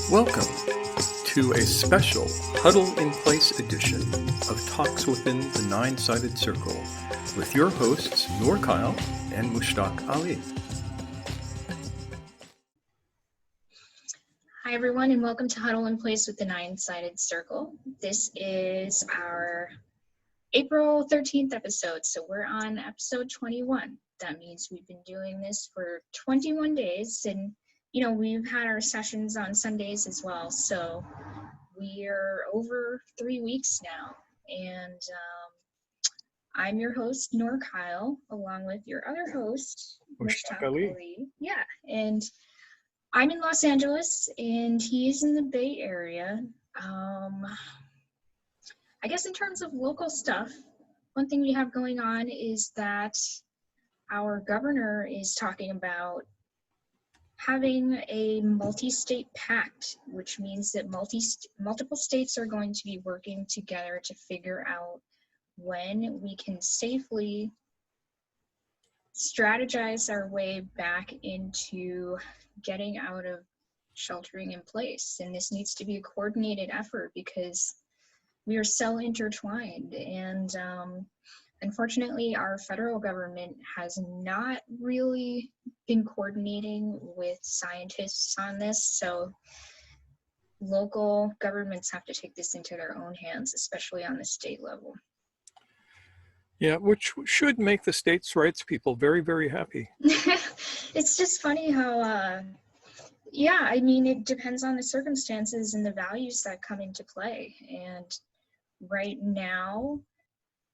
Welcome to a special Huddle in Place edition of Talks Within the Nine-Sided Circle with your hosts, Noor Kyle and Mushtaq Ali. Hi, everyone, and welcome to Huddle in Place with the Nine-Sided Circle. This is our April 13th episode, so we're on episode 21. That means we've been doing this for 21 days, and we've had our sessions on Sundays as well, so we're over 3 weeks now. And I'm your host, Noor Kyle, along with your other host, Mushtaq Ali. Yeah, and I'm in Los Angeles, and he's in the Bay Area. I guess in terms of local stuff, one thing we have going on is that our governor is talking about having a multi-state pact, which means that multiple states are going to be working together to figure out when we can safely strategize our way back into getting out of sheltering in place. And this needs to be a coordinated effort because we are so intertwined. And unfortunately, our federal government has not really been coordinating with scientists on this. So local governments have to take this into their own hands, especially on the state level. Yeah, which should make the states' rights people very, very happy. It's just funny how, it depends on the circumstances and the values that come into play. And right now,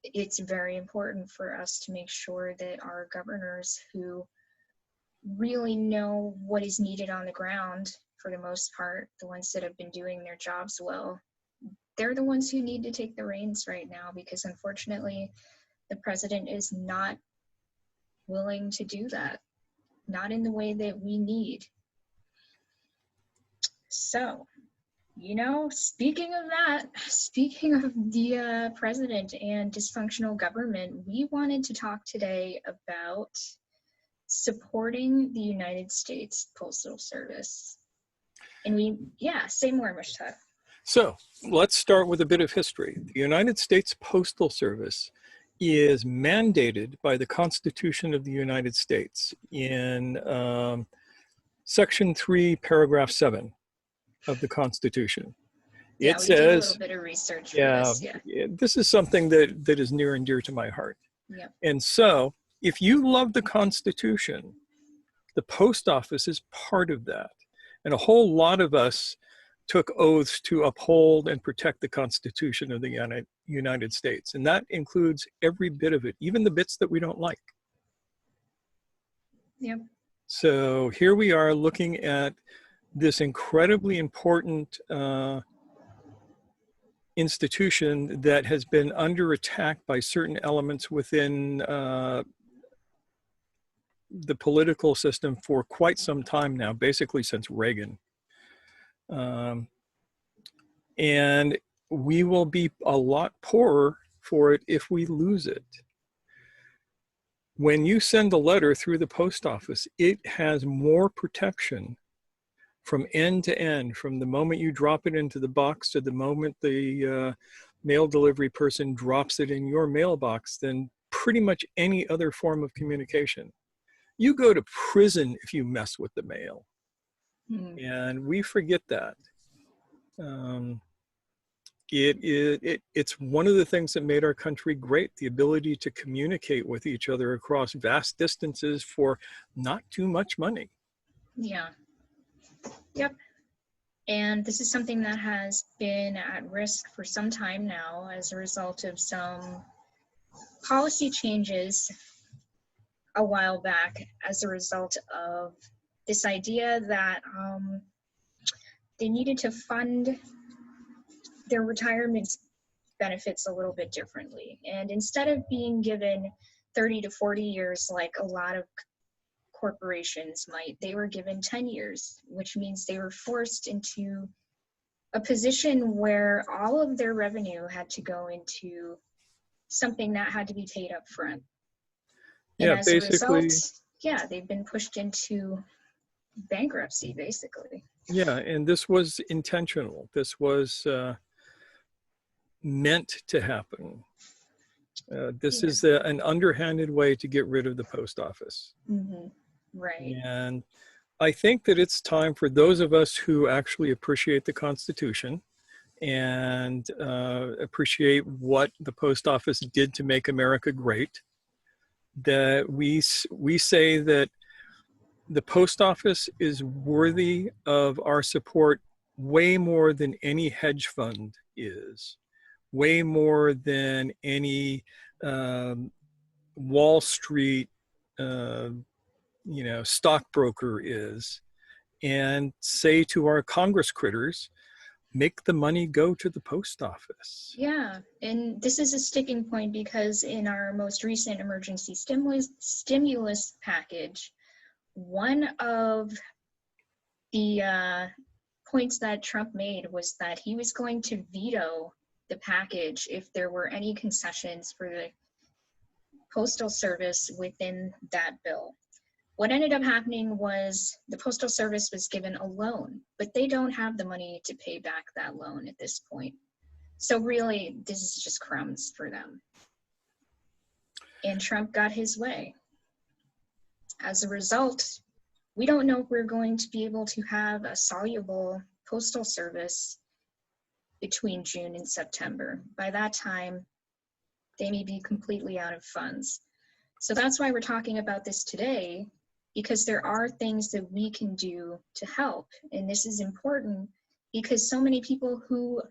it's very important for us to make sure that our governors who really know what is needed on the ground, for the most part, the ones that have been doing their jobs well, they're the ones who need to take the reins right now, because unfortunately, the president is not willing to do that, not in the way that we need. So, speaking of the president and dysfunctional government, we wanted to talk today about supporting the United States Postal Service. And say more, Mushtaq. So let's start with a bit of history. The United States Postal Service is mandated by the Constitution of the United States in Section 3, Paragraph 7 of the Constitution. It says, did a little bit of research for this. This is something that is near and dear to my heart. Yeah. And so if you love the Constitution, the post office is part of that. And a whole lot of us took oaths to uphold and protect the Constitution of the United States. And that includes every bit of it, even the bits that we don't like. Yep. So here we are looking at this incredibly important institution that has been under attack by certain elements within the political system for quite some time now, basically since Reagan. And we will be a lot poorer for it if we lose it. When you send a letter through the post office, it has more protection from end to end, from the moment you drop it into the box to the moment the mail delivery person drops it in your mailbox than pretty much any other form of communication. You go to prison if you mess with the mail. And we forget that. It's one of the things that made our country great, the ability to communicate with each other across vast distances for not too much money. Yeah. Yep. And this is something that has been at risk for some time now as a result of some policy changes a while back, as a result of this idea that they needed to fund their retirement benefits a little bit differently. And instead of being given 30 to 40 years like a lot of corporations might, they were given 10 years, which means they were forced into a position where all of their revenue had to go into something that had to be paid up front. And as a result, they've been pushed into bankruptcy, basically. Yeah, and this was intentional. This was meant to happen. This Yeah. is an underhanded way to get rid of the post office. Hmm. Right. And I think that it's time for those of us who actually appreciate the Constitution and appreciate what the post office did to make America great, that we say that the post office is worthy of our support way more than any hedge fund is, way more than any um, Wall Street, uh, stockbroker is, and say to our Congress critters, make the money go to the post office. Yeah, and this is a sticking point because in our most recent emergency stimulus package, one of the points that Trump made was that he was going to veto the package if there were any concessions for the Postal Service within that bill. What ended up happening was the Postal Service was given a loan, but they don't have the money to pay back that loan at this point. So really, this is just crumbs for them. And Trump got his way. As a result, we don't know if we're going to be able to have a soluble postal service between June and September. By that time, they may be completely out of funds. So that's why we're talking about this today, because there are things that we can do to help. And this is important because so many people who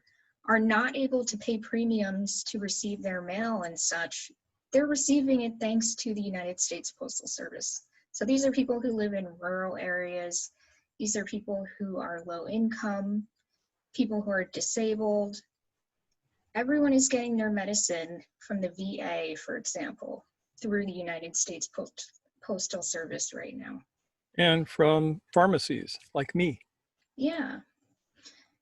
are not able to pay premiums to receive their mail and such, they're receiving it thanks to the United States Postal Service. So these are people who live in rural areas. These are people who are low income, people who are disabled. Everyone is getting their medicine from the VA, for example, through the United States Postal Service right now. And from pharmacies like me. Yeah.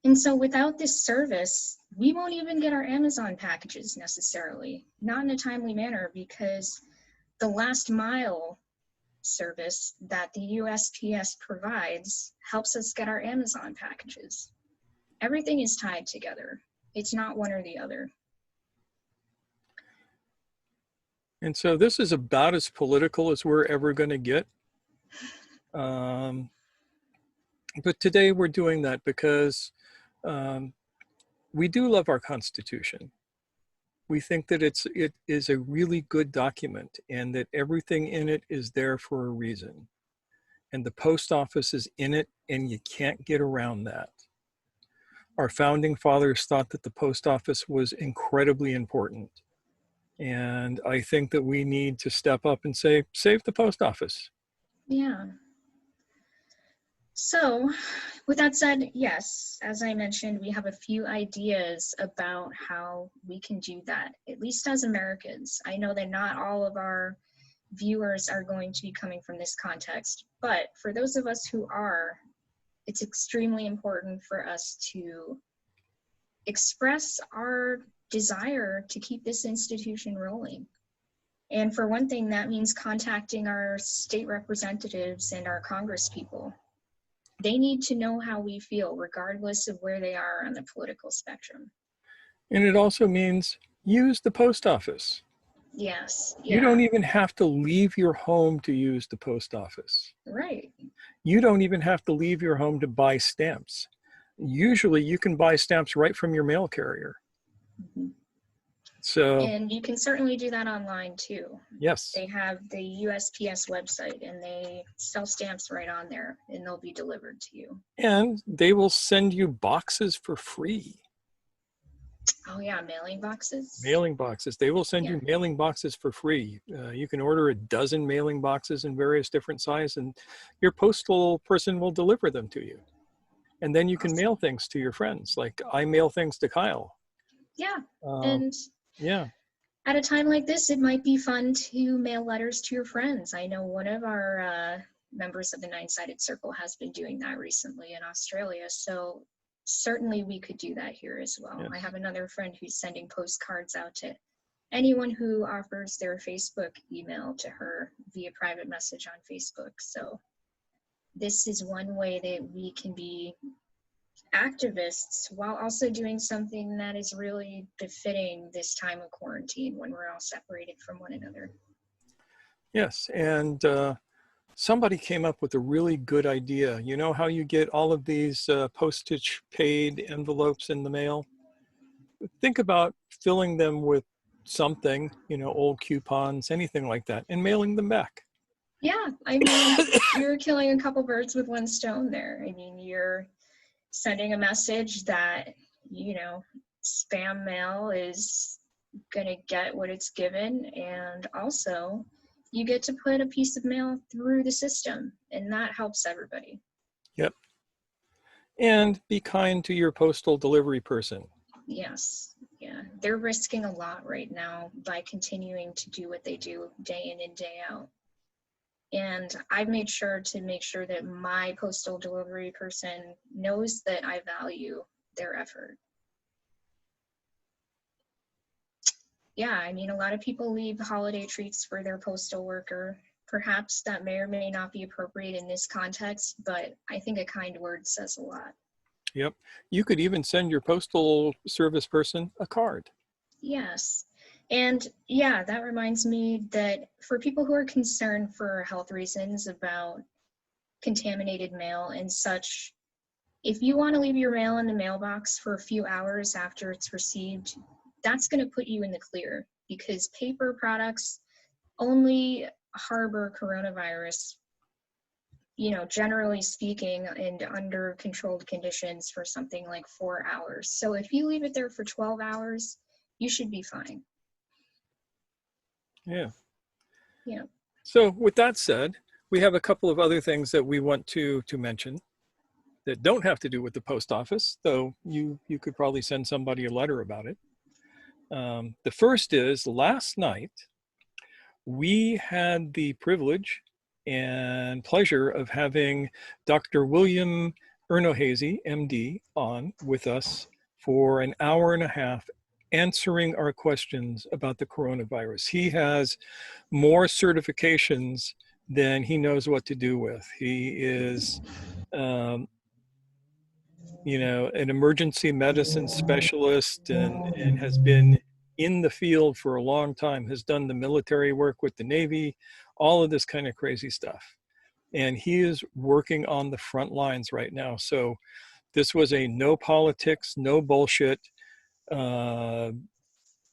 And so without this service, we won't even get our Amazon packages necessarily, not in a timely manner, because the last mile service that the USPS provides helps us get our Amazon packages. Everything is tied together. It's not one or the other. And so this is about as political as we're ever going to get. But today we're doing that because we do love our Constitution. We think that it is a really good document and that everything in it is there for a reason. And the post office is in it, and you can't get around that. Our founding fathers thought that the post office was incredibly important. And I think that we need to step up and say, save the post office. Yeah. So with that said, yes, as I mentioned, we have a few ideas about how we can do that, at least as Americans. I know that not all of our viewers are going to be coming from this context, but for those of us who are, it's extremely important for us to express our desire to keep this institution rolling. And for one thing, that means contacting our state representatives and our congresspeople. They need to know how we feel, regardless of where they are on the political spectrum. And it also means use the post office. Yes, You don't yeah, even have to leave your home to use the post office. right. You don't even have to leave your home to buy stamps. Usually you can buy stamps right from your mail carrier. Mhm. So, And you can certainly do that online too. yes. They have the USPS website and they sell stamps right on there and they'll be delivered to you. And they will send you boxes for free. Oh yeah, mailing boxes. Mailing boxes. They will send Yeah, you mailing boxes for free. You can order a dozen mailing boxes in various different sizes, and your postal person will deliver them to you. And then you can awesome. mail things to your friends. Like I mail things to Kyle. Yeah, Um, and yeah. at a time like this, it might be fun to mail letters to your friends. I know one of our members of the Nine-Sided Circle has been doing that recently in Australia, so certainly we could do that here as well. I Yes. have another friend who's sending postcards out to anyone who offers their Facebook email to her via private message on Facebook. So this is one way that we can be activists while also doing something that is really befitting this time of quarantine when we're all separated from one another. Yes, and somebody came up with a really good idea. You know how you get all of these postage paid envelopes in the mail? Think about filling them with something, you know, old coupons, anything like that, and mailing them back. Yeah, I mean, you're killing a couple birds with one stone there. I mean, you're sending a message that, you know, spam mail is going to get what it's given, and also you get to put a piece of mail through the system, and that helps everybody. Yep. And be kind to your postal delivery person. Yes, yeah, they're risking a lot right now by continuing to do what they do day in and day out. And I've made sure that my postal delivery person knows that I value their effort. Yeah, I mean, a lot of people leave holiday treats for their postal worker. Perhaps that may or may not be appropriate in this context, but I think a kind word says a lot. Yep. You could even send your postal service person a card. Yes. And yeah, that reminds me that for people who are concerned for health reasons about contaminated mail and such, if you want to leave your mail in the mailbox for a few hours after it's received, that's going to put you in the clear, because paper products only harbor coronavirus, you know, generally speaking, and under controlled conditions for something like 4 hours. So if you leave it there for 12 hours, you should be fine. Yeah. Yeah. So with that said, we have a couple of other things that we want to mention that don't have to do with the post office, though you could probably send somebody a letter about it. The first is, last night, we had the privilege and pleasure of having Dr. William Ernohazy, MD, on with us for an hour and a half answering our questions about the coronavirus. He has more certifications than he knows what to do with. He is, you know, an emergency medicine specialist and has been in the field for a long time, has done the military work with the Navy, all of this kind of crazy stuff. And he is working on the front lines right now. So this was a no politics, no bullshit,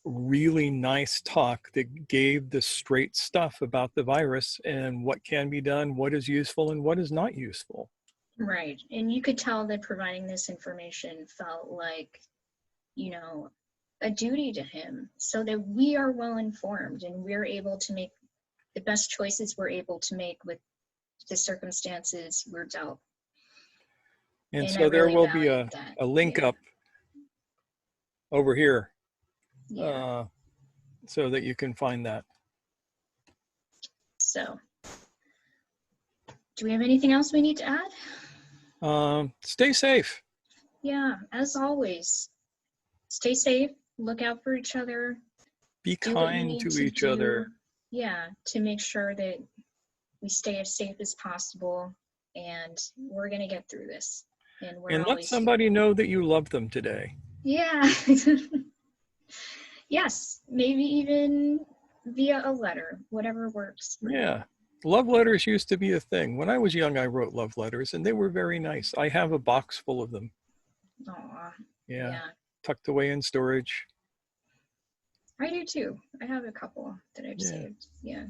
really nice talk that gave the straight stuff about the virus and what can be done, what is useful and what is not useful. Right. And you could tell that providing this information felt like, you know, a duty to him, so that we are well informed and we're able to make the best choices we're able to make with the circumstances we're dealt. And so there will be a link up over here, so that you can find that. So, do we have anything else we need to add? Stay safe. Yeah, as always, stay safe, look out for each other. Be kind to each other. Yeah, to make sure that we stay as safe as possible, and we're going to get through this. And let somebody know that you love them today. Yeah. Yes, maybe even via a letter, whatever works. Yeah. Love letters used to be a thing. When I was young, I wrote love letters, and they were very nice. I have a box full of them. Aw. Yeah. Tucked away in storage. I do too. I have a couple that I've saved. Yeah.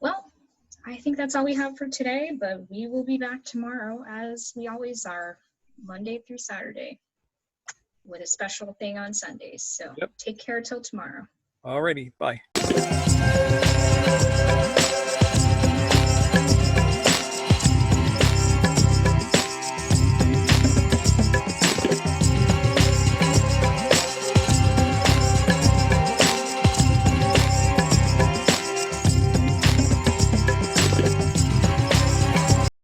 Well, I think that's all we have for today, but we will be back tomorrow, as we always are, Monday through Saturday, with a special thing on Sundays. So take care till tomorrow. Alrighty, bye.